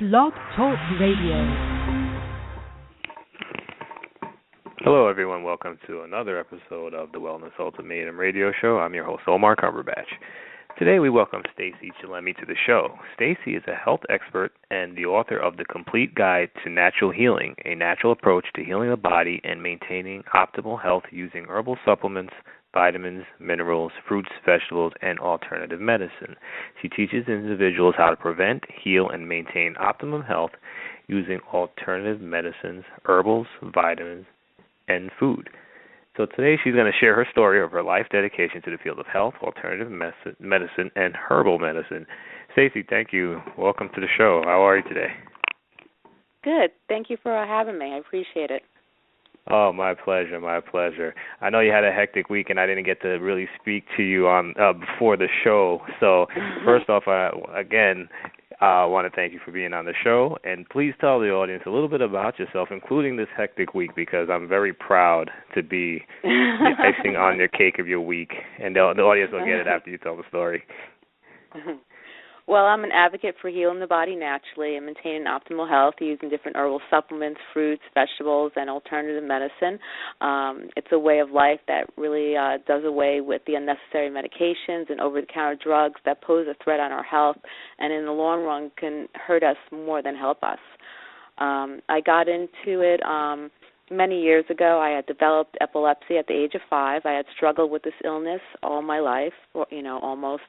Blog Talk Radio. Hello, everyone. Welcome to another episode of the Wellness Ultimatum Radio Show. I'm your host, Omar Cumberbatch. Today, we welcome Stacey Chillemi to the show. Stacey is a health expert and the author of The Complete Guide to Natural Healing, a natural approach to healing the body and maintaining optimal health using herbal supplements, vitamins, minerals, fruits, vegetables, and alternative medicine. She teaches individuals how to prevent, heal, and maintain optimum health using alternative medicines, herbals, vitamins, and food. So today she's going to share her story of her life dedication to the field of health, alternative medicine, and herbal medicine. Stacey, thank you. Welcome to the show. How are you today? Good. Thank you for having me. I appreciate it. Oh, my pleasure, my pleasure. I know you had a hectic week, and I didn't get to really speak to you on before the show. So first off, again, I want to thank you for being on the show, and please tell the audience a little bit about yourself, including this hectic week, because I'm very proud to be the icing on your cake of your week, and the audience will get it after you tell the story. Well, I'm an advocate for healing the body naturally and maintaining optimal health using different herbal supplements, fruits, vegetables, and alternative medicine. It's a way of life that really does away with the unnecessary medications and over-the-counter drugs that pose a threat on our health and in the long run can hurt us more than help us. I got into it many years ago. I had developed epilepsy at the age of 5. I had struggled with this illness all my life, almost.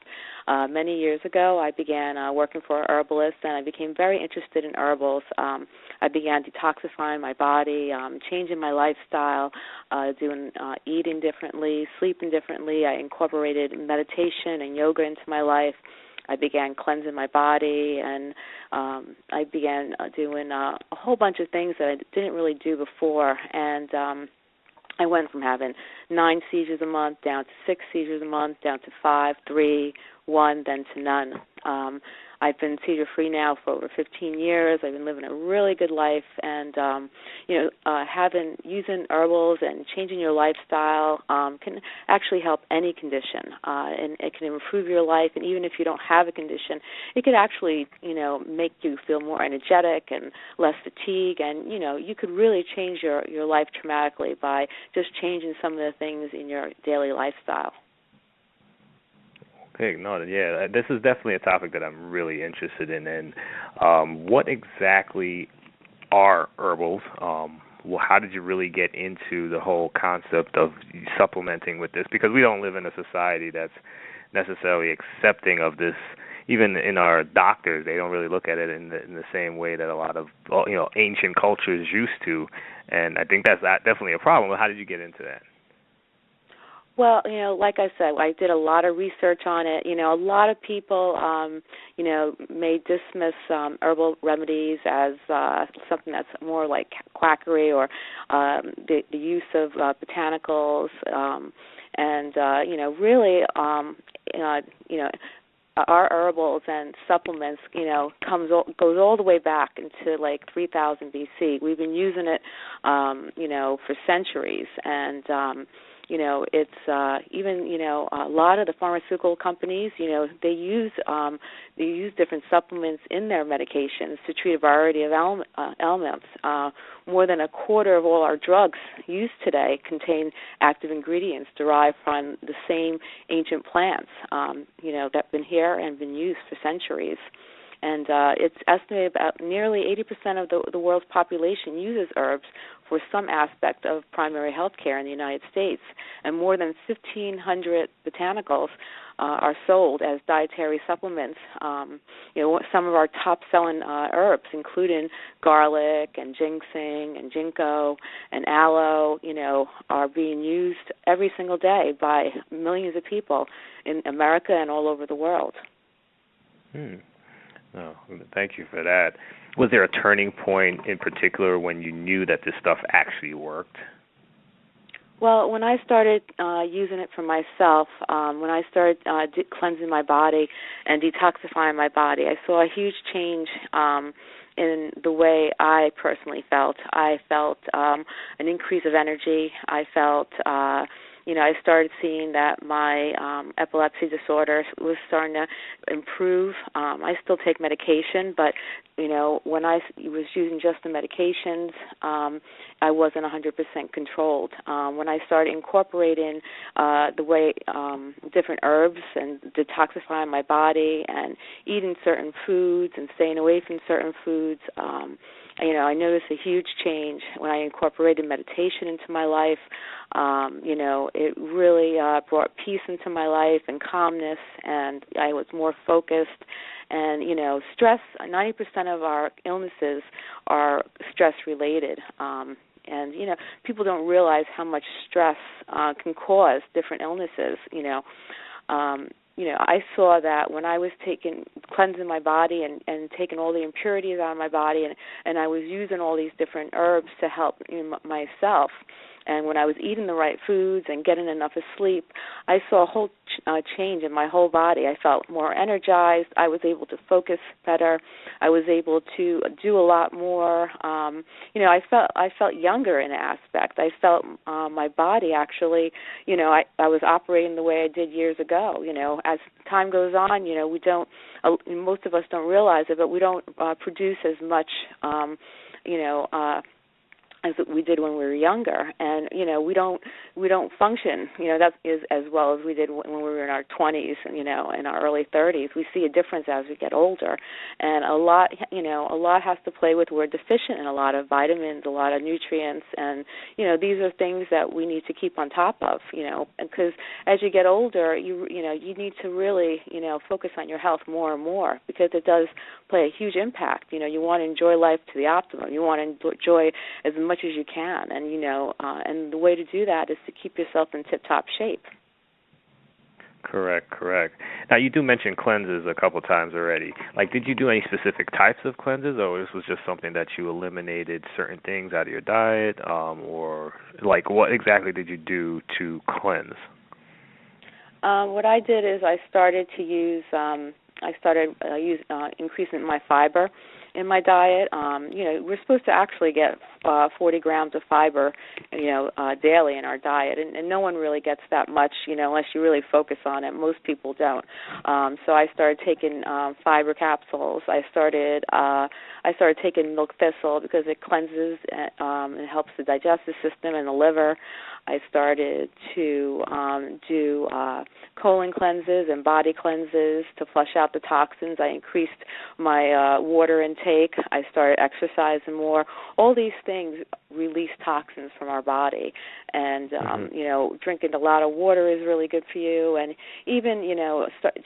Many years ago, I began working for a herbalist, and I became very interested in herbals. I began detoxifying my body, changing my lifestyle, eating differently, sleeping differently. I incorporated meditation and yoga into my life. I began cleansing my body, and I began doing a whole bunch of things that I didn't really do before. And I went from having 9 seizures a month down to 6 seizures a month, down to 5, 3, 1, then to none. I've been seizure-free now for over 15 years. I've been living a really good life, and using herbals and changing your lifestyle can actually help any condition, and it can improve your life. And even if you don't have a condition, it could actually, make you feel more energetic and less fatigue, and you could really change your life dramatically by just changing some of the things in your daily lifestyle. Okay, this is definitely a topic that I'm really interested in. And what exactly are herbals? How did you really get into the whole concept of supplementing with this? Because we don't live in a society that's necessarily accepting of this. Even in our doctors, they don't really look at it in the same way that a lot of ancient cultures used to. And I think that's definitely a problem. How did you get into that? Well, like I said, I did a lot of research on it. A lot of people, may dismiss herbal remedies as something that's more like quackery or the use of botanicals, really, our herbals and supplements, goes all the way back into like 3000 BC. We've been using it, for centuries, and it's even a lot of the pharmaceutical companies, they use different supplements in their medications to treat a variety of ailments. More than a quarter of all our drugs used today contain active ingredients derived from the same ancient plants, that have been here and been used for centuries. And it's estimated about nearly 80% of the world's population uses herbs for some aspect of primary health care in the United States. And more than 1,500 botanicals are sold as dietary supplements. Some of our top-selling herbs, including garlic and ginseng and ginkgo and aloe, are being used every single day by millions of people in America and all over the world. Oh, thank you for that. Was there a turning point in particular when you knew that this stuff actually worked? Well, when I started using it for myself, when I started cleansing my body and detoxifying my body, I saw a huge change in the way I personally felt. I felt an increase of energy. I felt I started seeing that my epilepsy disorder was starting to improve. I still take medication, but when I was using just the medications, I wasn't 100% controlled. When I started incorporating the way different herbs and detoxifying my body and eating certain foods and staying away from certain foods, I noticed a huge change when I incorporated meditation into my life. It really brought peace into my life and calmness, and I was more focused. And, stress, 90% of our illnesses are stress-related. And, people don't realize how much stress can cause different illnesses, I saw that when I was cleansing my body and taking all the impurities out of my body, and I was using all these different herbs to help myself. And when I was eating the right foods and getting enough of sleep, I saw a whole change in my whole body. I felt more energized. I was able to focus better. I was able to do a lot more. I felt younger in an aspect. I felt my body actually. I was operating the way I did years ago. As time goes on, we don't. Most of us don't realize it, but we don't produce as much. As we did when we were younger, and we don't function that is as well as we did when we were in our 20s and in our early 30s. We see a difference as we get older, and a lot has to play with we're deficient in a lot of vitamins, a lot of nutrients, and these are things that we need to keep on top of, because as you get older, you need to really focus on your health more and more, because it does play a huge impact. You want to enjoy life to the optimum. You want to enjoy as much as you can, and and the way to do that is to keep yourself in tip-top shape. Correct. Now, you do mention cleanses a couple times already. Like, did you do any specific types of cleanses, or this was just something that you eliminated certain things out of your diet, or like what exactly did you do to cleanse? What I did is I started to use increasing my fiber in my diet. We're supposed to actually get 40 grams of fiber, daily in our diet, and no one really gets that much, unless you really focus on it. Most people don't. So I started taking fiber capsules. I started taking milk thistle because it cleanses and helps the digestive system and the liver. I started to do colon cleanses and body cleanses to flush out the toxins. I increased my water intake. I started exercising more. All these things release toxins from our body. And, drinking a lot of water is really good for you. And even,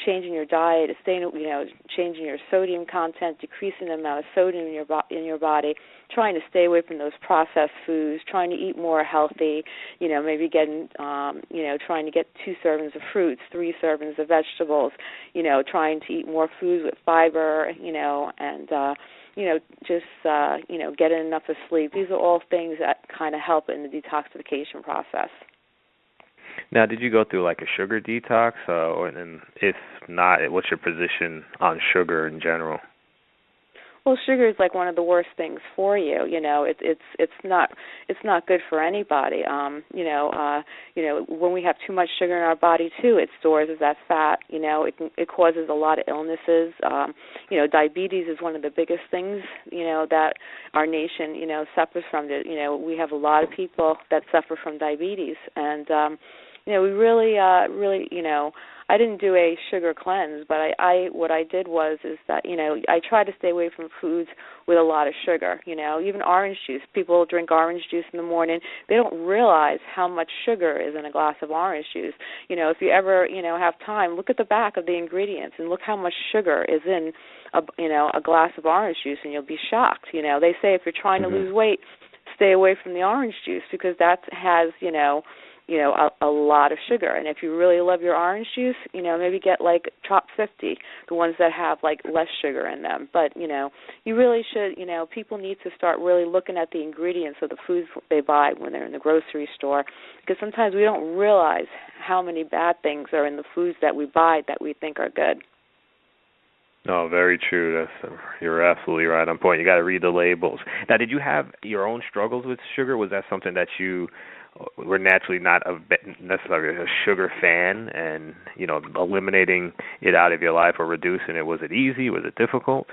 changing your diet, changing your sodium content, decreasing the amount of sodium in your body, trying to stay away from those processed foods, trying to eat more healthy, maybe getting, trying to get 2 servings of fruits, 3 servings of vegetables, trying to eat more foods with fiber, and getting enough of sleep. These are all things that kind of help in the detoxification process. Now, did you go through like a sugar detox, and if not, what's your position on sugar in general? Well, sugar is like one of the worst things for you. It's not good for anybody. When we have too much sugar in our body too, it stores as that fat. It causes a lot of illnesses. Diabetes is one of the biggest things that our nation suffers from. We have a lot of people that suffer from diabetes, and we really I didn't do a sugar cleanse, but what I did was that I try to stay away from foods with a lot of sugar. Even orange juice. People drink orange juice in the morning. They don't realize how much sugar is in a glass of orange juice. If you ever have time, look at the back of the ingredients and look how much sugar is in a glass of orange juice, and you'll be shocked. They say if you're trying to lose weight, stay away from the orange juice because that has a lot of sugar. And if you really love your orange juice, maybe get like top 50, the ones that have like less sugar in them. But, you really should, people need to start really looking at the ingredients of the foods they buy when they're in the grocery store, because sometimes we don't realize how many bad things are in the foods that we buy that we think are good. No, very true. You're absolutely right on point. You got to read the labels. Now, did you have your own struggles with sugar? Was that something that you we're naturally not necessarily a sugar fan, and eliminating it out of your life or reducing it, was it easy? Was it difficult?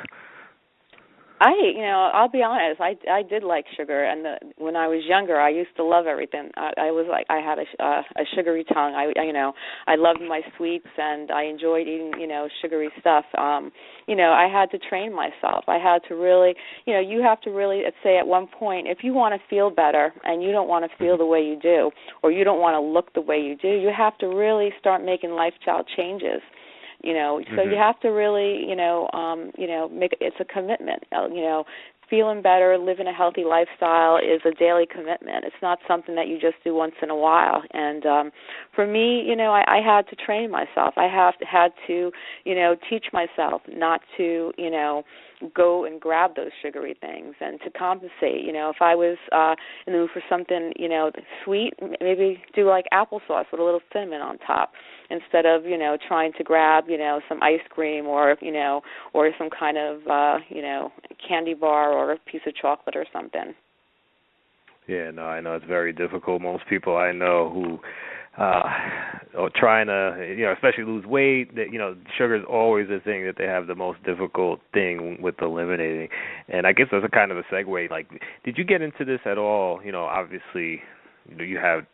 I'll be honest. I did like sugar, and when I was younger, I used to love everything. I was like, I had a sugary tongue. I loved my sweets, and I enjoyed eating, sugary stuff. I had to train myself. I had to really, you have to really say at one point, if you want to feel better, and you don't want to feel the way you do, or you don't want to look the way you do, you have to really start making lifestyle changes. So you have to really, make it's a commitment. Feeling better, living a healthy lifestyle is a daily commitment. It's not something that you just do once in a while. And for me, I had to train myself. I had to, teach myself not to, go and grab those sugary things and to compensate. If I was in the mood for something, sweet, maybe do like applesauce with a little cinnamon on top instead of, trying to grab, some ice cream or some kind of, candy bar or a piece of chocolate or something. Yeah, no, I know it's very difficult. Most people I know who are trying to, especially lose weight, that sugar is always the thing that they have the most difficult thing with eliminating. And I guess that's a kind of a segue. Like, did you get into this at all? Obviously, you have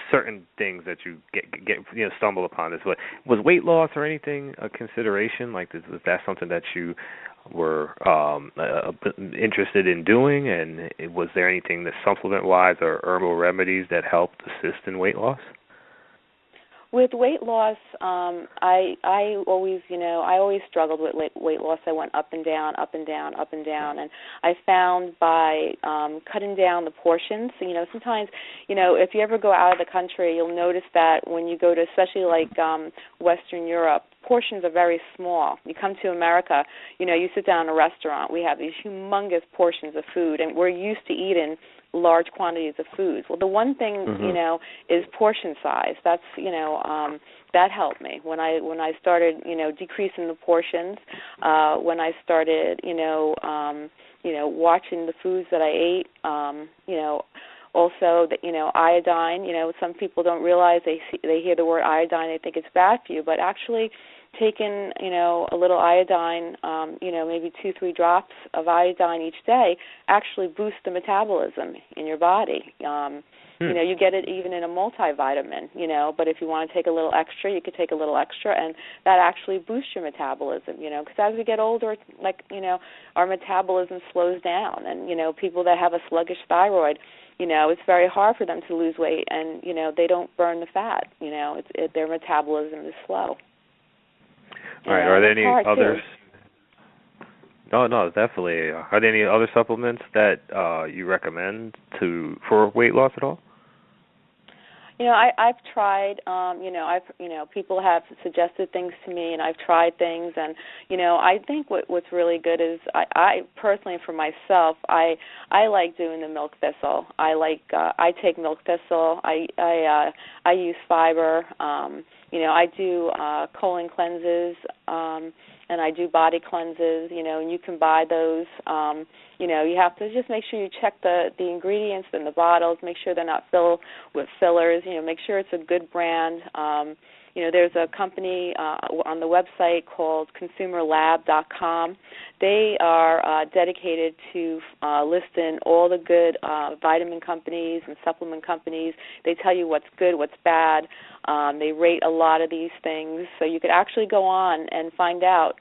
certain things that you get stumble upon this. But was weight loss or anything a consideration? Like, was that something that you were interested in doing? And was there anything that supplement-wise or herbal remedies that helped assist in weight loss? With weight loss, I always struggled with weight loss. I went up and down, up and down, up and down, and I found by cutting down the portions. Sometimes, if you ever go out of the country, you'll notice that when you go to, especially like Western Europe, portions are very small. You come to America, you sit down in a restaurant. We have these humongous portions of food, and we're used to eating large quantities of foods. Well, the one thing, is portion size. That's, that helped me when I started, decreasing the portions. When I started, watching the foods that I ate. Also, iodine. Some people don't realize they hear the word iodine, they think it's bad for you, but actually taking, a little iodine, maybe 2-3 drops of iodine each day actually boosts the metabolism in your body. You get it even in a multivitamin, but if you want to take a little extra, you could take a little extra, and that actually boosts your metabolism, because as we get older, our metabolism slows down, and, people that have a sluggish thyroid, it's very hard for them to lose weight, and, they don't burn the fat, their metabolism is slow. All right. Are there any others? No, definitely. Are there any other supplements that you recommend for weight loss at all? I've tried. People have suggested things to me, and I've tried things, and I think what's really good is I personally, for myself, I like doing the milk thistle. I take milk thistle. I use fiber. I do colon cleanses, and I do body cleanses, and you can buy those. You have to just make sure you check the ingredients in the bottles, make sure they're not filled with fillers, make sure it's a good brand. There's a company on the website called consumerlab.com. They are dedicated to listing all the good vitamin companies and supplement companies. They tell you what's good, what's bad. They rate a lot of these things. So you could actually go on and find out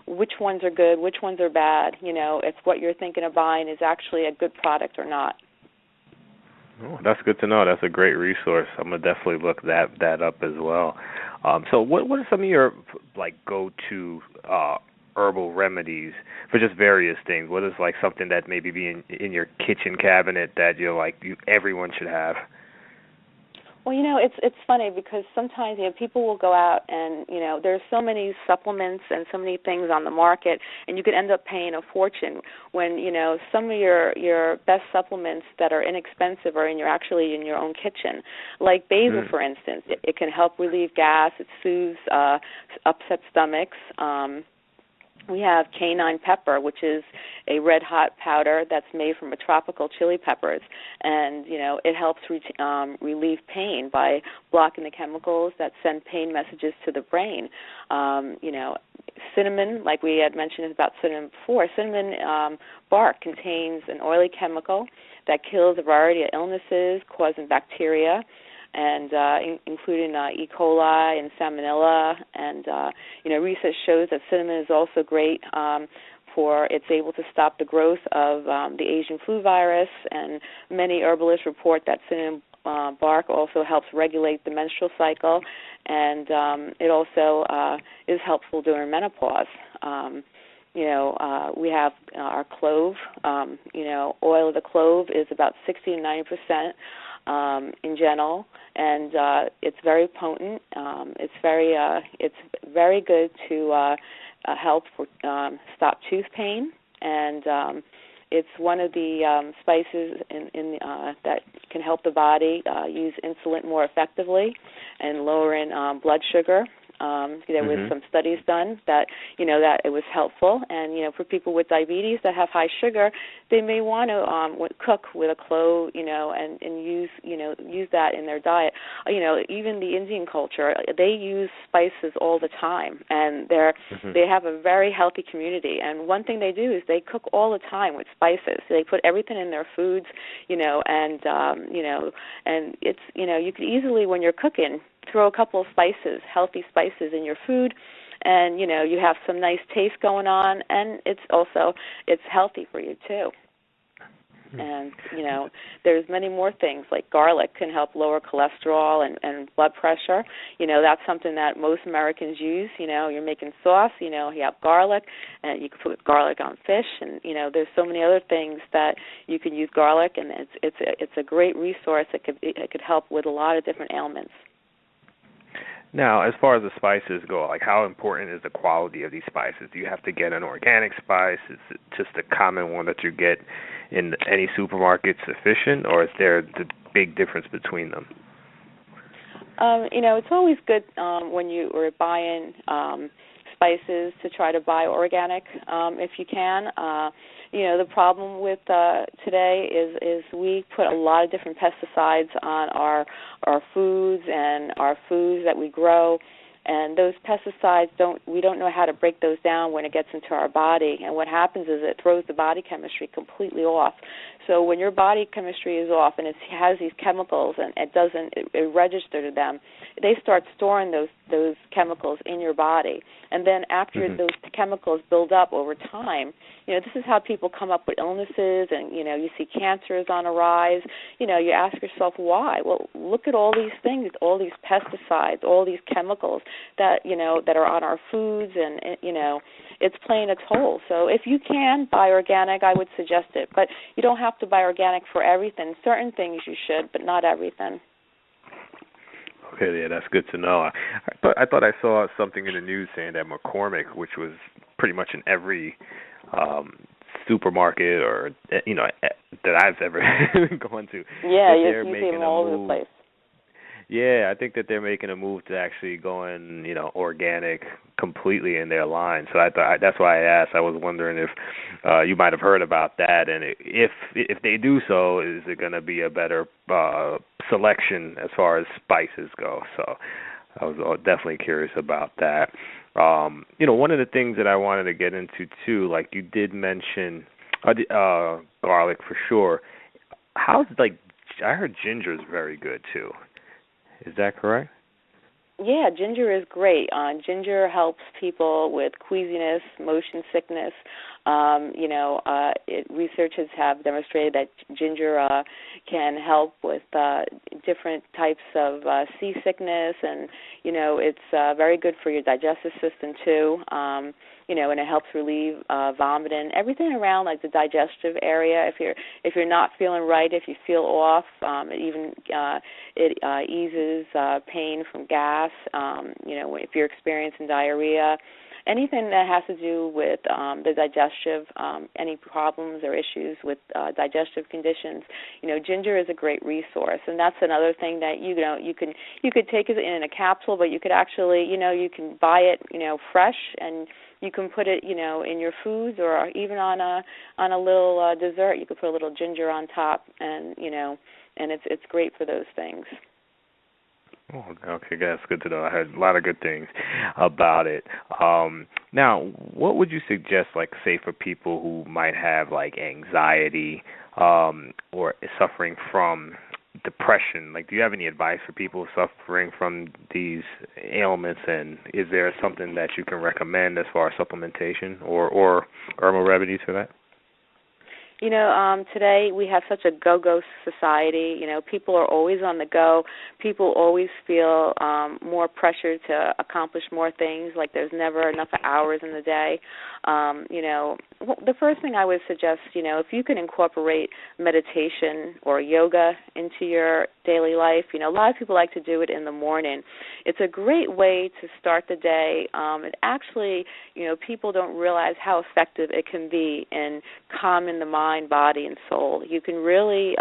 which ones are good, which ones are bad, if what you're thinking of buying is actually a good product or not. Oh, that's good to know. That's a great resource. I'm gonna definitely look that up as well. So, what are some of your go-to herbal remedies for just various things? What is something that maybe be in your kitchen cabinet that everyone should have? Well, it's funny because sometimes people will go out and there's so many supplements and so many things on the market, and you could end up paying a fortune when some of your best supplements that are inexpensive are actually in your own kitchen. Like basil, for instance, it can help relieve gas. It soothes upset stomachs. We have canine pepper, which is a red hot powder that's made from a tropical chili peppers, and it helps relieve pain by blocking the chemicals that send pain messages to the brain. Cinnamon, like we had mentioned about cinnamon before, cinnamon bark contains an oily chemical that kills a variety of illnesses causing bacteria, and including E. coli and Salmonella. And research shows that cinnamon is also great for it's able to stop the growth of the Asian flu virus. And many herbalists report that cinnamon bark also helps regulate the menstrual cycle, and it also is helpful during menopause. We have our clove. Oil of the clove is about 60 to 90% in general, and it's very potent. It's very good to help stop tooth pain, and it's one of the spices that can help the body use insulin more effectively and lowering blood sugar. There was some studies done that that it was helpful, and for people with diabetes that have high sugar, they may want to cook with a clove, and use that in their diet. Even the Indian culture, they use spices all the time, and they have a very healthy community. And one thing they do is they cook all the time with spices. They put everything in their foods, and it's you could easily, when you're cooking, throw a couple of spices, healthy spices in your food, and you have some nice taste going on, and it's healthy for you too. And there's many more things, like garlic can help lower cholesterol and blood pressure. That's something that most Americans use. You're making sauce, you have garlic, and you can put garlic on fish, and there's so many other things that you can use garlic, and it's a great resource. It could help with a lot of different ailments. Now, as far as the spices go, like, how important is the quality of these spices? Do you have to get an organic spice? Is it just a common one that you get in any supermarket sufficient, or is there the big difference between them? It's always good when you are buying spices to try to buy organic if you can. The problem with today is we put a lot of different pesticides on our foods and our foods that we grow, and those pesticides we don't know how to break those down when it gets into our body, and what happens is it throws the body chemistry completely off. So when your body chemistry is off and it has these chemicals and it doesn't register to them, they start storing those chemicals in your body. And then after those chemicals build up over time, this is how people come up with illnesses, and you see cancer is on a rise. You ask yourself why. Well, look at all these things, all these pesticides, all these chemicals that that are on our foods, and it's playing a toll. So if you can buy organic, I would suggest it, but you don't have to buy organic for everything. Certain things you should, but not everything. Okay, yeah, that's good to know. I thought I saw something in the news saying that McCormick, which was pretty much in every supermarket or that I've ever gone to. Yeah, you see them all over the place. Yeah, I think that they're making a move to actually going, organic completely in their line. So I thought that's why I asked. I was wondering if you might have heard about that, and if they do so, is it going to be a better selection as far as spices go? So I was definitely curious about that. One of the things that I wanted to get into too, like you did mention garlic for sure. I heard ginger is very good too. Is that correct? Yeah, ginger is great. Ginger helps people with queasiness, motion sickness. Researchers have demonstrated that ginger can help with different types of seasickness, and it's very good for your digestive system too. And it helps relieve vomiting, everything around like the digestive area. If you're not feeling right, if you feel off, it eases pain from gas. If you're experiencing diarrhea, anything that has to do with the digestive, any problems or issues with digestive conditions, ginger is a great resource. And that's another thing that you could take it in a capsule, but you could actually, you can buy it, fresh, and You can put it, in your foods, or even on a little dessert. You could put a little ginger on top, and and it's great for those things. Oh, okay, that's good to know. I heard a lot of good things about it. Now, what would you suggest, like, say, for people who might have, like, anxiety or suffering from depression? Like, do you have any advice for people suffering from these ailments, and is there something that you can recommend as far as supplementation or herbal remedies for that? Today we have such a go-go society. People are always on the go. People always feel more pressure to accomplish more things, like there's never enough hours in the day. The first thing I would suggest, if you can incorporate meditation or yoga into your daily life, a lot of people like to do it in the morning. It's a great way to start the day. It actually, people don't realize how effective it can be in calming the mind, body, and soul. You can really,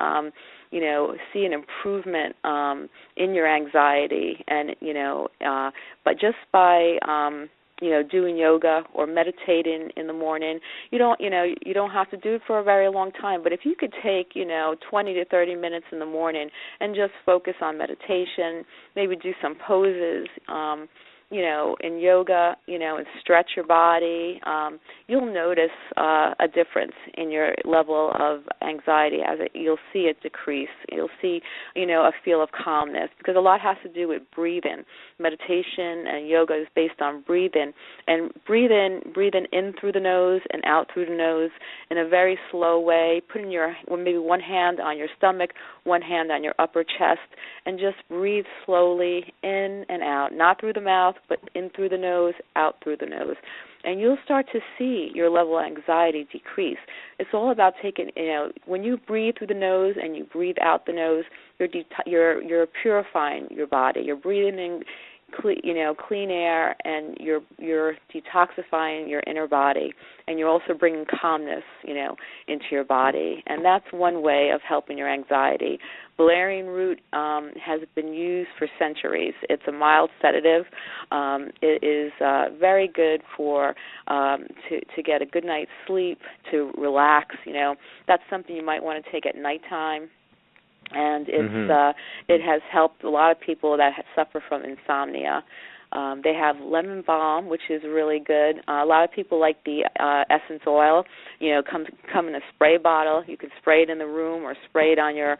see an improvement in your anxiety, and but just by doing yoga or meditating in the morning, you don't have to do it for a very long time. But if you could take 20 to 30 minutes in the morning and just focus on meditation, maybe do some poses, in yoga, and stretch your body, you'll notice a difference in your level of anxiety. You'll see it decrease. You'll see, a feel of calmness, because a lot has to do with breathing. Meditation and yoga is based on breathing, and breathing in through the nose and out through the nose in a very slow way. Putting maybe one hand on your stomach, one hand on your upper chest, and just breathe slowly in and out, not through the mouth, but in through the nose, out through the nose. And you'll start to see your level of anxiety decrease. It's all about taking, when you breathe through the nose and you breathe out the nose, you're purifying your body. You're breathing in clean air, and you're detoxifying your inner body, and you're also bringing calmness, into your body. And that's one way of helping your anxiety. Valerian root has been used for centuries. It's a mild sedative. It is very good for to get a good night's sleep, to relax. That's something you might want to take at nighttime. And it has helped a lot of people that suffer from insomnia. They have lemon balm, which is really good. A lot of people like the essence oil. Come in a spray bottle. You can spray it in the room or spray it on your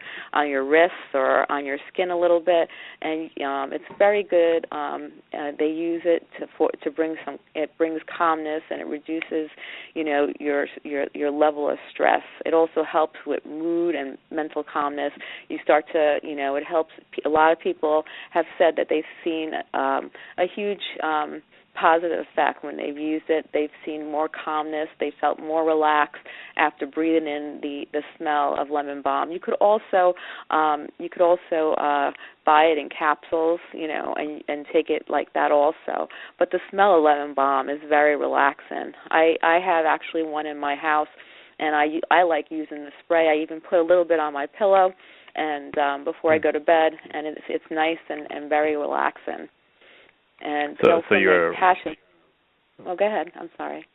wrists or on your skin a little bit, and it's very good. They use it to bring it brings calmness, and it reduces your level of stress. It also helps with mood and mental calmness. You start to it helps. A lot of people have said that they've seen a huge positive effect when they've used it. They've seen more calmness. They felt more relaxed after breathing in the smell of lemon balm. You could also buy it in capsules, and take it like that also. But the smell of lemon balm is very relaxing. I have actually one in my house, and I like using the spray. I even put a little bit on my pillow, and before I go to bed, and it's nice and very relaxing. And so you're passion. Oh, go ahead. I'm sorry.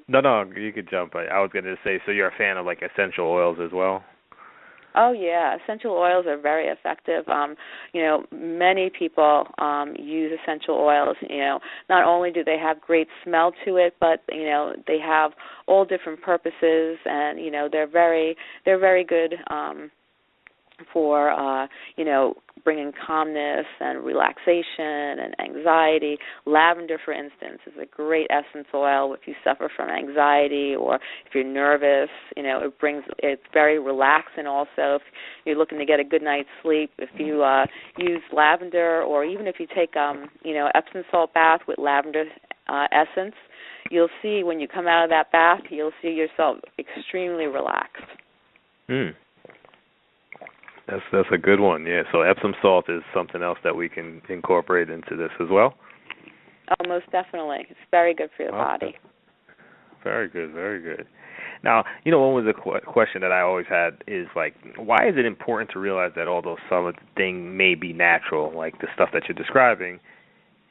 No, you could jump. I was going to say, so you're a fan of like essential oils as well? Oh yeah, essential oils are very effective. Many people use essential oils. Not only do they have great smell to it, but they have all different purposes, and they're very good for bringing calmness and relaxation and anxiety. Lavender, for instance, is a great essence oil if you suffer from anxiety or if you're nervous. It's very relaxing also if you're looking to get a good night's sleep. If you use lavender, or even if you take Epsom salt bath with lavender essence, you'll see when you come out of that bath, you'll see yourself extremely relaxed. That's a good one, yeah. So Epsom salt is something else that we can incorporate into this as well? Oh, most definitely. It's very good for your body. Very good, very good. Now, one was a question that I always had is, like, why is it important to realize that although some of the things may be natural, like the stuff that you're describing,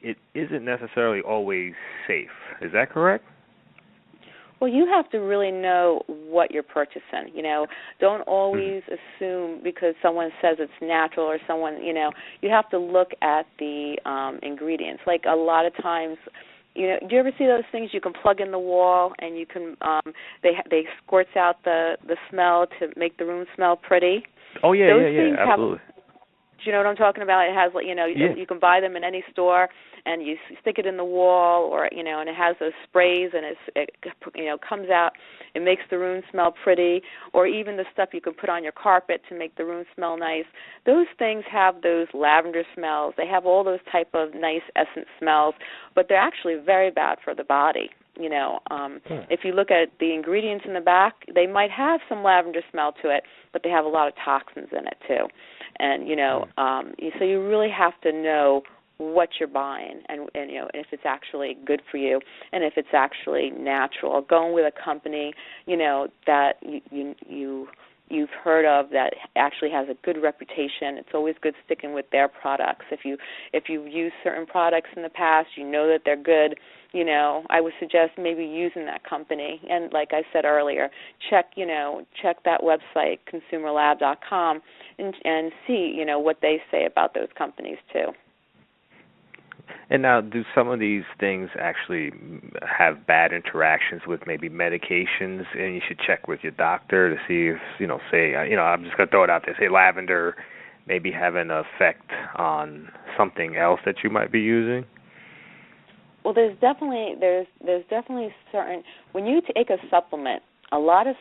it isn't necessarily always safe. Is that correct? Well, you have to really know what you're purchasing. Don't always assume because someone says it's natural or someone, you have to look at the ingredients. Like a lot of times, do you ever see those things you can plug in the wall and you can they squirts out the smell to make the room smell pretty? Oh yeah, those yeah, absolutely. Do you know what I'm talking about? It has, you can buy them in any store, and you stick it in the wall, or and it has those sprays, and it comes out. It makes the room smell pretty, or even the stuff you can put on your carpet to make the room smell nice. Those things have those lavender smells. They have all those type of nice essence smells, but they're actually very bad for the body. If you look at the ingredients in the back, they might have some lavender smell to it, but they have a lot of toxins in it too. And so you really have to know what you're buying, and if it's actually good for you, and if it's actually natural. Going with a company that you've heard of that actually has a good reputation. It's always good sticking with their products. If you've used certain products in the past, that they're good. I would suggest maybe using that company. And like I said earlier, check that website, consumerlab.com, and see what they say about those companies too. And now, do some of these things actually have bad interactions with maybe medications? And you should check with your doctor to see if, say, I'm just going to throw it out there, say lavender maybe have an effect on something else that you might be using? Well, there's definitely certain, when you take a supplement, a lot of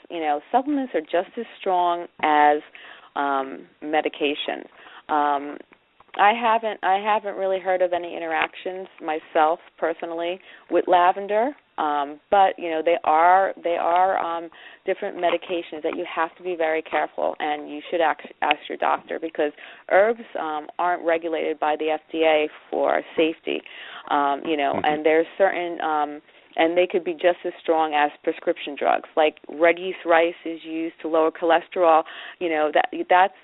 supplements are just as strong as medications. I haven't really heard of any interactions myself personally with lavender, but they are different medications that you have to be very careful, and you should ask your doctor, because herbs aren't regulated by the FDA for safety, and there's certain and they could be just as strong as prescription drugs. Like red yeast rice is used to lower cholesterol. That's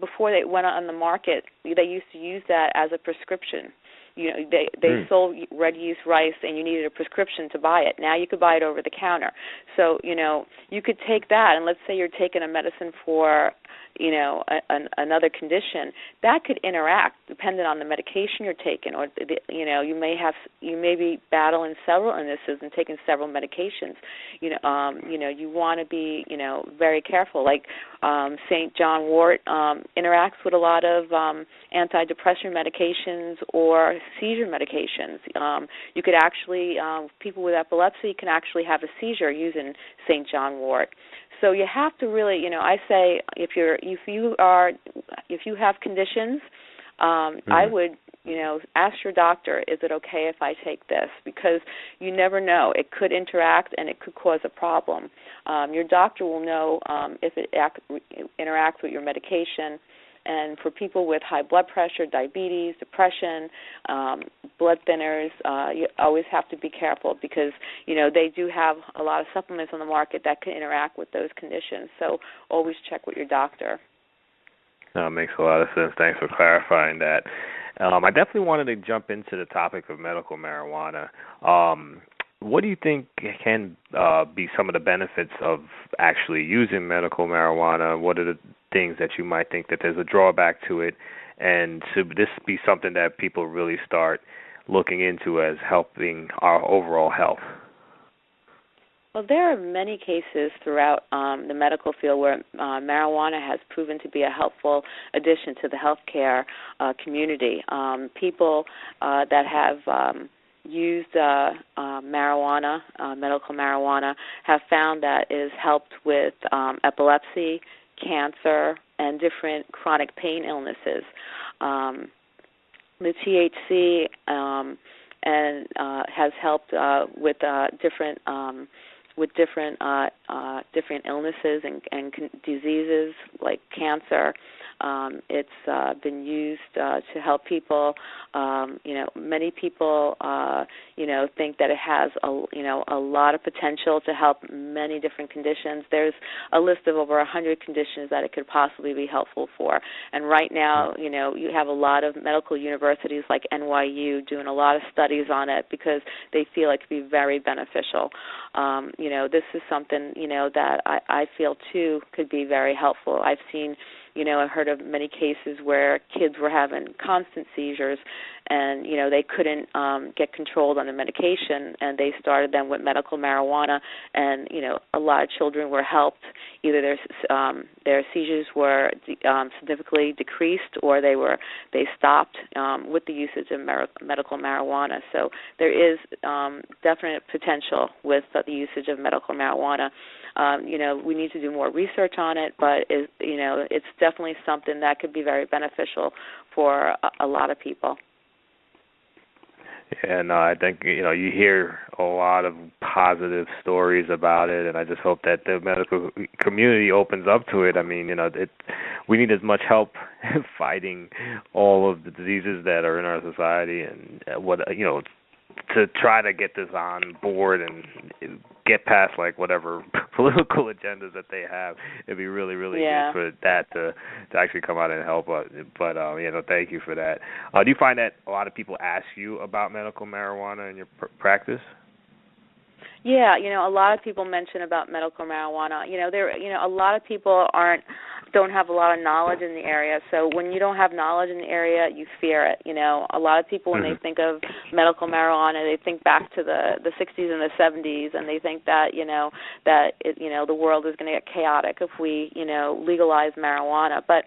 before they went on the market, they used to use that as a prescription. They sold red yeast rice, and you needed a prescription to buy it. Now you could buy it over the counter. So you could take that, and let's say you're taking a medicine for another condition, that could interact depending on the medication you're taking, or you may be battling several illnesses and taking several medications. You want to be very careful. Like St. John wort interacts with a lot of antidepressant medications or seizure medications. You could actually people with epilepsy can actually have a seizure using St. John wort. So you have to really, I say, if you have conditions, I would, ask your doctor, is it okay if I take this? Because you never know. It could interact and it could cause a problem. Your doctor will know if it interacts with your medication. And for people with high blood pressure, diabetes, depression, blood thinners, you always have to be careful, because, they do have a lot of supplements on the market that can interact with those conditions. So always check with your doctor. No, it makes a lot of sense. Thanks for clarifying that. I definitely wanted to jump into the topic of medical marijuana. What do you think can be some of the benefits of actually using medical marijuana? What are the things that you might think that there's a drawback to it? And should this be something that people really start looking into as helping our overall health? Well, there are many cases throughout the medical field where marijuana has proven to be a helpful addition to the healthcare community. People that have used marijuana, medical marijuana, have found that it has helped with epilepsy, cancer, and different chronic pain illnesses. The THC has helped with different illnesses and diseases like cancer. It's been used to help people. Many people, think that it has a lot of potential to help many different conditions. There's a list of over 100 conditions that it could possibly be helpful for. And right now, you have a lot of medical universities like NYU doing a lot of studies on it because they feel it could be very beneficial. This is something, that I feel, too, could be very helpful. I've seen, I've heard of many cases where kids were having constant seizures and, they couldn't get controlled on the medication, and they started them with medical marijuana, and, a lot of children were helped. Either their seizures were significantly decreased or they stopped with the usage of medical marijuana. So there is definite potential with the usage of medical marijuana. We need to do more research on it, but it's definitely something that could be very beneficial for a lot of people. Yeah, no, I think, you hear a lot of positive stories about it, and I just hope that the medical community opens up to it. I mean, we need as much help fighting all of the diseases that are in our society, and to try to get this on board and get past whatever political agendas that they have. It'd be really, really good for that to actually come out and help us. But thank you for that. Do you find that a lot of people ask you about medical marijuana in your practice? Yeah, a lot of people mention about medical marijuana. A lot of people don't have a lot of knowledge in the area. So when you don't have knowledge in the area, you fear it. A lot of people, when they think of medical marijuana, they think back to the 60s and the 70s, and they think that the world is going to get chaotic if we legalize marijuana. But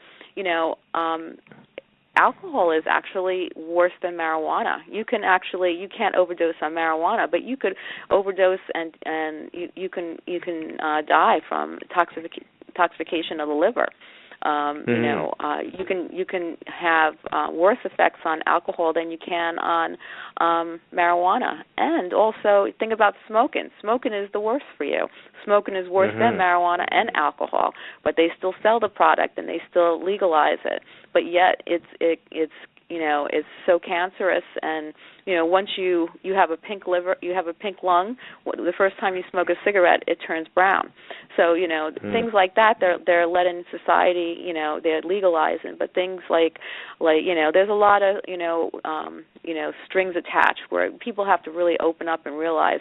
alcohol is actually worse than marijuana. You can't overdose on marijuana, but you could overdose and you can die from toxification of the liver. You can have worse effects on alcohol than you can on marijuana. And also think about smoking. Smoking is the worst for you. Smoking is worse than marijuana and alcohol, but they still sell the product and they still legalize it. But yet it's so cancerous, and once you have a pink liver, you have a pink lung. The first time you smoke a cigarette, it turns brown. So things like that, they're let in society. They're legalizing, but things like there's a lot of strings attached where people have to really open up and realize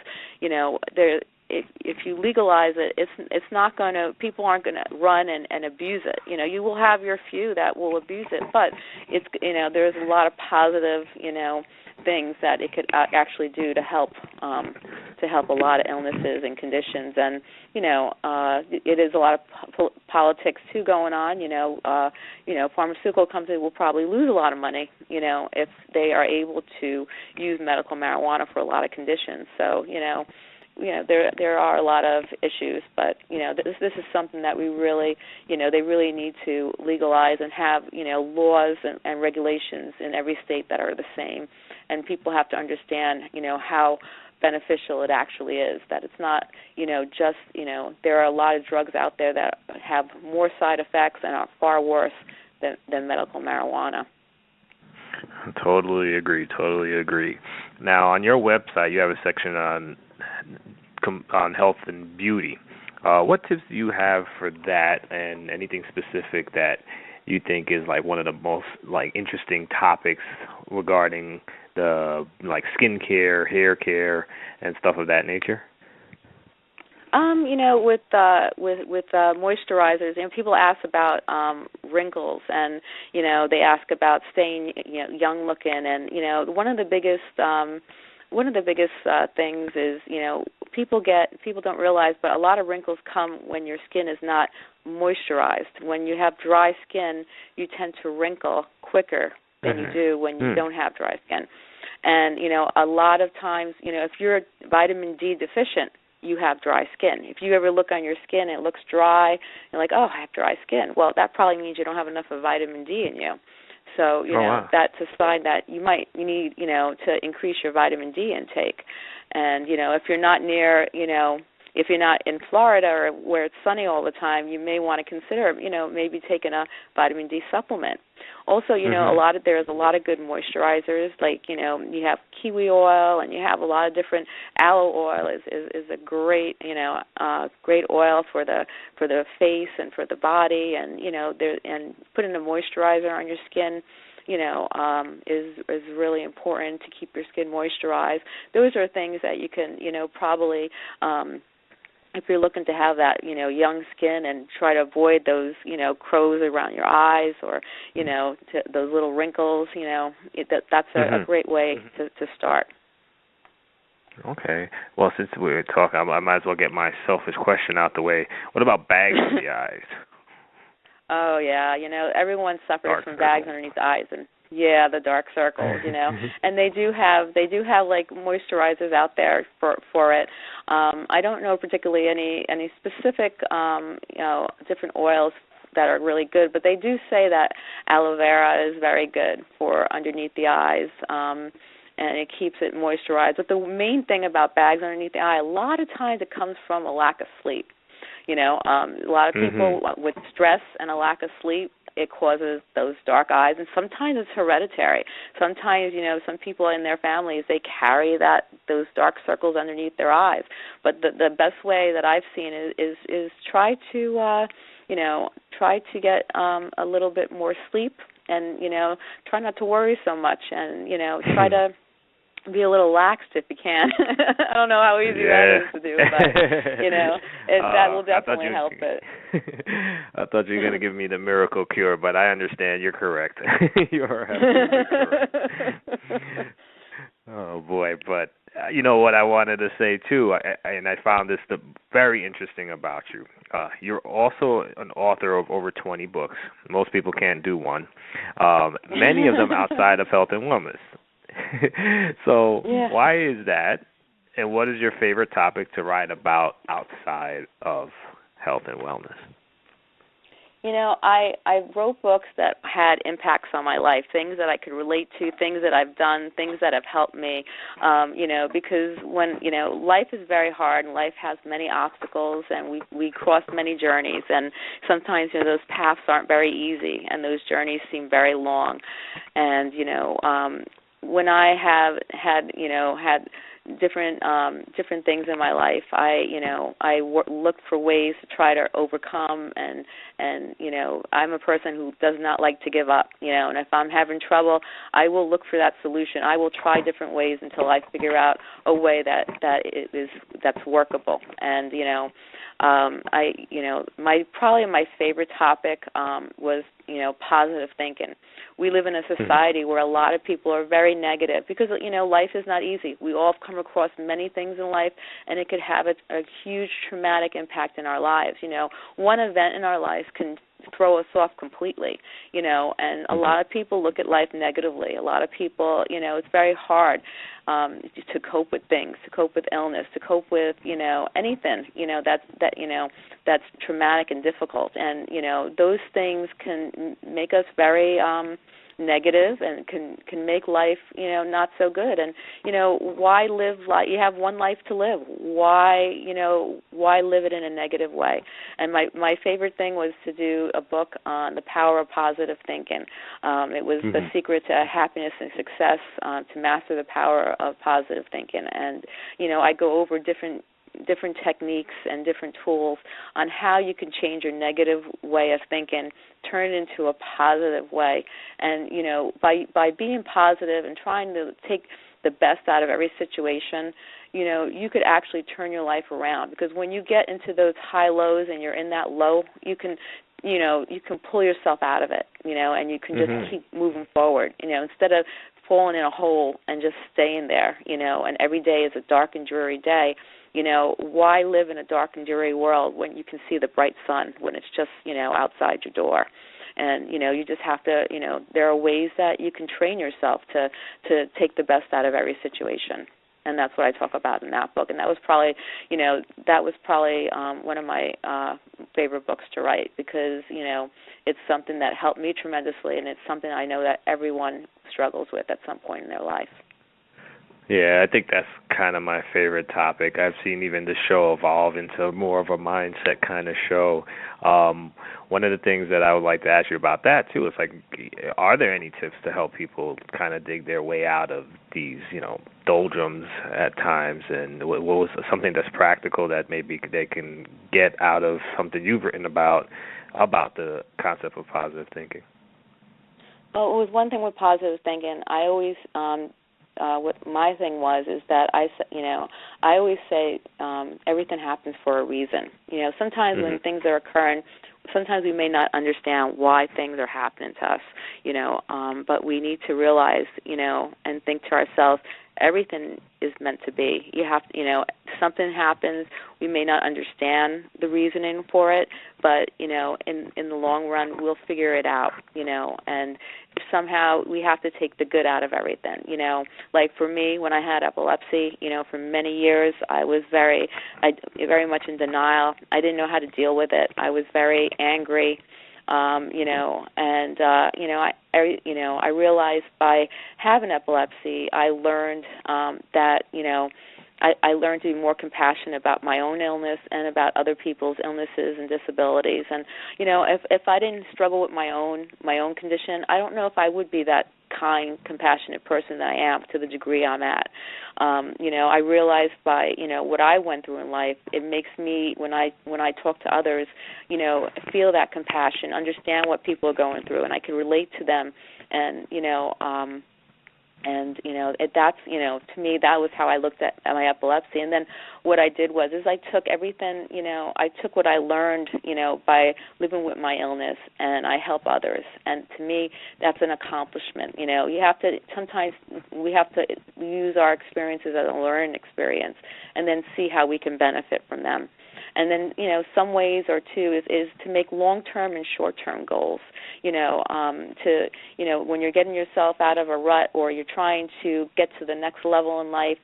if you legalize it, it's not going to, people aren't going to run and abuse it. You will have your few that will abuse it, but it's there's a lot of positive things that it could actually do to help a lot of illnesses and conditions. And it is a lot of politics too going on. Pharmaceutical companies will probably lose a lot of money if they are able to use medical marijuana for a lot of conditions. So there are a lot of issues, but this is something that we really they really need to legalize and have laws and regulations in every state that are the same, and people have to understand how beneficial it actually is, that it's not just there are a lot of drugs out there that have more side effects and are far worse than medical marijuana. Totally agree. Now, on your website, you have a section on health and beauty. What tips do you have for that, and anything specific that you think is one of the most interesting topics regarding the skin care, hair care, and stuff of that nature? With moisturizers, people ask about wrinkles, and they ask about staying young looking, and one of the biggest things is people don't realize, but a lot of wrinkles come when your skin is not moisturized. When you have dry skin, you tend to wrinkle quicker than you do when you don't have dry skin. And a lot of times, if you're vitamin D deficient, you have dry skin. If you ever look on your skin and it looks dry, you're like, oh, I have dry skin. Well, that probably means you don't have enough of vitamin D in you. So, that's a sign that you need, to increase your vitamin D intake. And, if you're not near, if you're not in Florida or where it's sunny all the time, you may want to consider, maybe taking a vitamin D supplement. Also, there's a lot of good moisturizers, like, you have kiwi oil, and you have a lot of different, aloe oil is a great, great oil for the face and for the body, and, and putting a moisturizer on your skin, is really important to keep your skin moisturized. Those are things that you can, probably, if you're looking to have that, young skin and try to avoid those, crows around your eyes or, those little wrinkles, that's a great way to start. Okay. Well, since we're talking, I might as well get my selfish question out the way. What about bags under the eyes? Oh, yeah. Everyone suffers from bags underneath the eyes, and the dark circles, and they do have like moisturizers out there for it. I don't know particularly any specific different oils that are really good, but they do say that aloe vera is very good for underneath the eyes, and it keeps it moisturized. But the main thing about bags underneath the eye, a lot of times it comes from a lack of sleep. A lot of people with stress and a lack of sleep, it causes those dark eyes, and sometimes it's hereditary. Sometimes, some people in their families, they carry those dark circles underneath their eyes. But the best way that I've seen is try to get a little bit more sleep, and try not to worry so much, and try to be a little laxed if you can. I don't know how easy that is to do, but that will definitely help it. I thought you were going to give me the miracle cure, but I understand. You're correct. You are absolutely correct. Oh boy! But what I wanted to say too, and I found this very interesting about you. You're also an author of over 20 books. Most people can't do one. Many of them outside of health and wellness. So why is that, and what is your favorite topic to write about outside of health and wellness? I wrote books that had impacts on my life, things that I could relate to, things that I've done, things that have helped me, because when, life is very hard and life has many obstacles, and we cross many journeys, and sometimes, those paths aren't very easy, and those journeys seem very long. And, when I have had different things in my life, I look for ways to try to overcome, and I'm a person who does not like to give up, and if I'm having trouble, I will look for that solution. I will try different ways until I figure out a way that's workable. And my favorite topic was positive thinking. We live in a society where a lot of people are very negative because, life is not easy. We all come across many things in life, and it could have a huge traumatic impact in our lives. One event in our lives can throw us off completely, and a lot of people look at life negatively. A lot of people, it's very hard to cope with things, to cope with illness, to cope with, anything, that's traumatic and difficult. And, those things can make us very negative and can make life, not so good. And, why live life? You have one life to live. Why live it in a negative way? And my favorite thing was to do a book on the power of positive thinking. It was the secret to happiness and success, to master the power of positive thinking. And, I go over different techniques and different tools on how you can change your negative way of thinking, turn it into a positive way. And, by being positive and trying to take the best out of every situation, you could actually turn your life around. Because when you get into those high lows and you're in that low, you can pull yourself out of it, and you can just keep moving forward, instead of falling in a hole and just staying there, and every day is a dark and dreary day. Why live in a dark and dreary world when you can see the bright sun, when it's just, outside your door? And, you just have to, there are ways that you can train yourself to take the best out of every situation. And that's what I talk about in that book. And that was probably, one of my favorite books to write because, it's something that helped me tremendously, and it's something I know that everyone struggles with at some point in their life. Yeah, I think that's kind of my favorite topic. I've seen even the show evolve into more of a mindset kind of show. One of the things that I would like to ask you about that too is like, are there any tips to help people kind of dig their way out of these, doldrums at times? And what was something that's practical that maybe they can get out of something you've written about the concept of positive thinking? Well, it was one thing with positive thinking. I always what my thing was is that I always say everything happens for a reason. Sometimes when things are occurring, sometimes we may not understand why things are happening to us, but we need to realize, and think to ourselves, everything is meant to be. You have to, something happens, we may not understand the reasoning for it, but, in the long run, we'll figure it out, and somehow we have to take the good out of everything, Like for me, when I had epilepsy, for many years, I was very much in denial. I didn't know how to deal with it. I was very angry. I realized by having epilepsy, I learned that, I learned to be more compassionate about my own illness and about other people's illnesses and disabilities. And, if I didn't struggle with my own condition, I don't know if I would be that kind, compassionate person that I am to the degree I'm at. I realized by, what I went through in life, it makes me, when I talk to others, feel that compassion, understand what people are going through, and I can relate to them. And, that's, to me, that was how I looked at my epilepsy. And then what I did was I took everything, I took what I learned, by living with my illness, and I help others. And to me, that's an accomplishment. Sometimes we have to use our experiences as a learning experience and then see how we can benefit from them. And then, some ways or two is to make long-term and short-term goals, when you're getting yourself out of a rut or you're trying to get to the next level in life,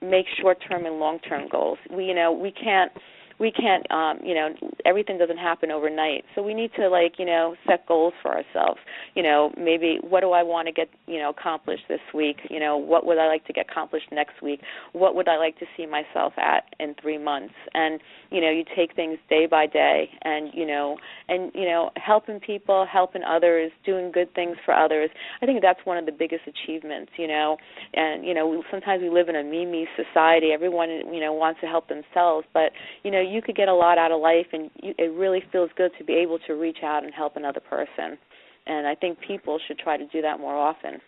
make short-term and long-term goals. We can't, everything doesn't happen overnight. So we need to, set goals for ourselves. Maybe what do I want to get, accomplished this week? What would I like to get accomplished next week? What would I like to see myself at in 3 months? And, you take things day by day and helping people, helping others, doing good things for others. I think that's one of the biggest achievements, and, sometimes we live in a me society. Everyone, wants to help themselves, but, you could get a lot out of life, and it really feels good to be able to reach out and help another person. And I think people should try to do that more often.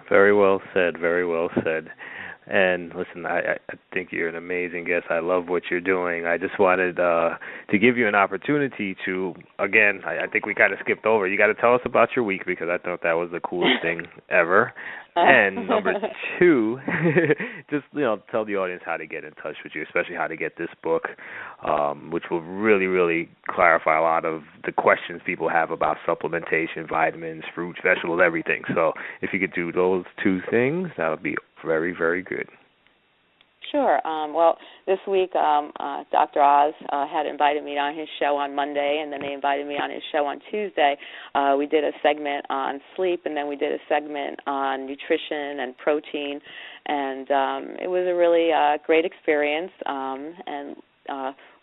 Very well said, very well said. And listen, I think you're an amazing guest. I love what you're doing. I just wanted to give you an opportunity to, again, I think we kind of skipped over. You got to tell us about your week because I thought that was the coolest thing ever. And number two, just tell the audience how to get in touch with you, especially how to get this book, which will really, really clarify a lot of the questions people have about supplementation, vitamins, fruits, vegetables, everything. So if you could do those two things, that would be very, very good. Sure. Well, this week Dr. Oz had invited me on his show on Monday, and then they invited me on his show on Tuesday. We did a segment on sleep, and then we did a segment on nutrition and protein, and it was a really great experience. And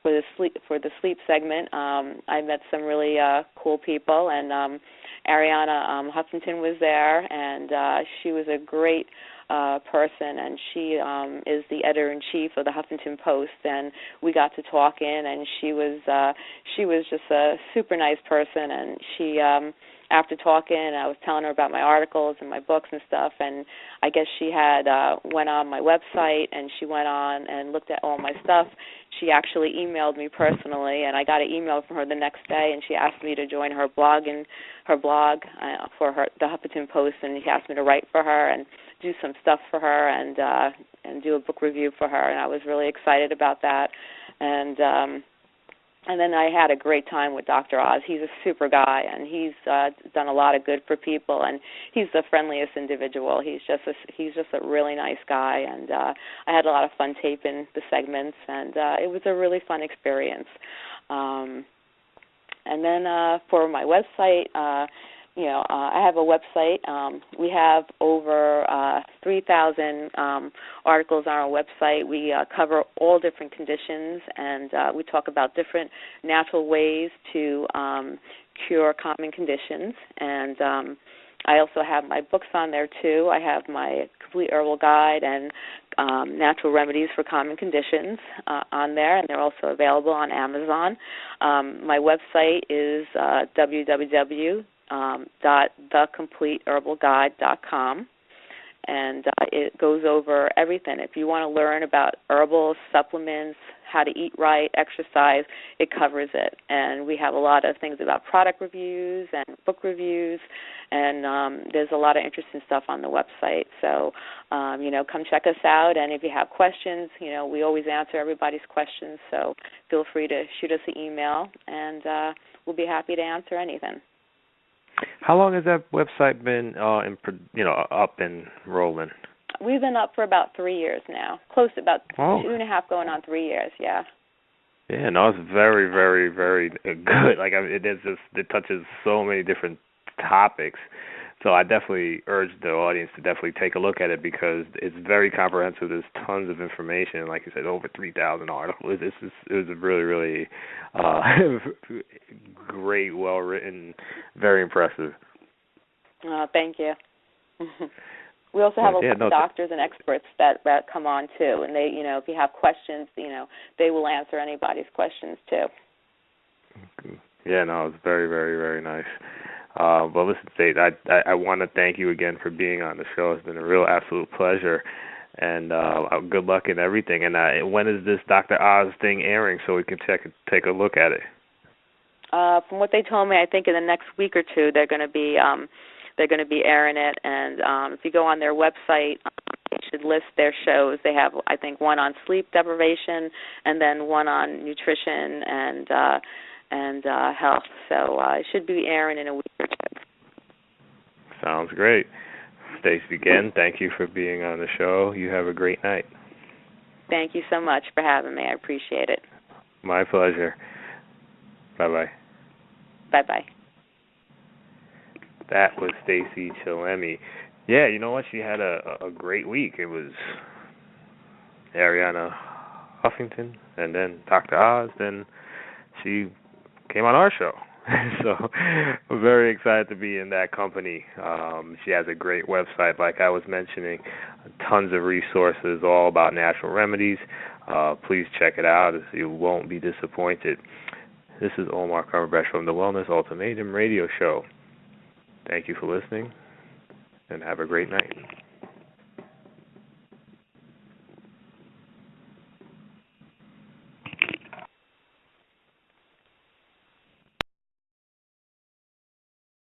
for the sleep segment, I met some really cool people, and Ariana Huffington was there, and she was a great person, and she is the editor-in-chief of the Huffington Post, and we got to talking, and she was just a super nice person, and she after talking, I was telling her about my articles and my books and stuff, and I guess she had went on my website, and she went on and looked at all my stuff. She actually emailed me personally, and I got an email from her the next day, and she asked me to join her blog for the Huffington Post, and she asked me to write for her and do some stuff for her and do a book review for her, and I was really excited about that. And then I had a great time with Dr. Oz. He's a super guy, and he's done a lot of good for people, and he's the friendliest individual. He's just a really nice guy, and I had a lot of fun taping the segments, and it was a really fun experience. And then for my website, I have a website. We have over 3,000 articles on our website. We cover all different conditions, and we talk about different natural ways to cure common conditions. And I also have my books on there, too. I have my Complete Herbal Guide and Natural Remedies for Common Conditions on there, and they're also available on Amazon. My website is www.thecompleteherbalguide.com, and it goes over everything. If you want to learn about herbals, supplements, how to eat right, exercise, it covers it. And we have a lot of things about product reviews and book reviews, and there's a lot of interesting stuff on the website. So, come check us out. And if you have questions, we always answer everybody's questions. So feel free to shoot us an email, and we'll be happy to answer anything. How long has that website been, up and rolling? We've been up for about 3 years now, close to about 2.5 going on 3 years, yeah. Yeah, no, it's very, very, very good. Like, it touches so many different topics. So I definitely urge the audience to definitely take a look at it because it's very comprehensive. There's tons of information. Like you said, over 3,000 articles. It was a really, really great, well-written, very impressive. Thank you. We also have a lot of doctors and experts that come on, too. And they, if you have questions, they will answer anybody's questions, too. Yeah, no, it's very, very, very nice. Well, listen, Stacey, I want to thank you again for being on the show. It's been a real absolute pleasure, and good luck in everything. And when is this Dr. Oz thing airing so we can take a look at it? From what they told me, I think in the next week or two they're going to be airing it. And if you go on their website, they should list their shows. They have, I think, one on sleep deprivation, and then one on nutrition and health. So it should be airing in a week or two. Sounds great. Stacey, again, thank you for being on the show. You have a great night. Thank you so much for having me. I appreciate it. My pleasure. Bye-bye. Bye-bye. That was Stacey Chillemi. Yeah, you know what? She had a great week. It was Ariana Huffington, and then Dr. Oz, then she came on our show. So I'm very excited to be in that company. She has a great website, like I was mentioning, tons of resources all about natural remedies. Please check it out. You won't be disappointed. This is Omar Cumberbatch from the Wellness Ultimatum Radio Show. Thank you for listening, and have a great night.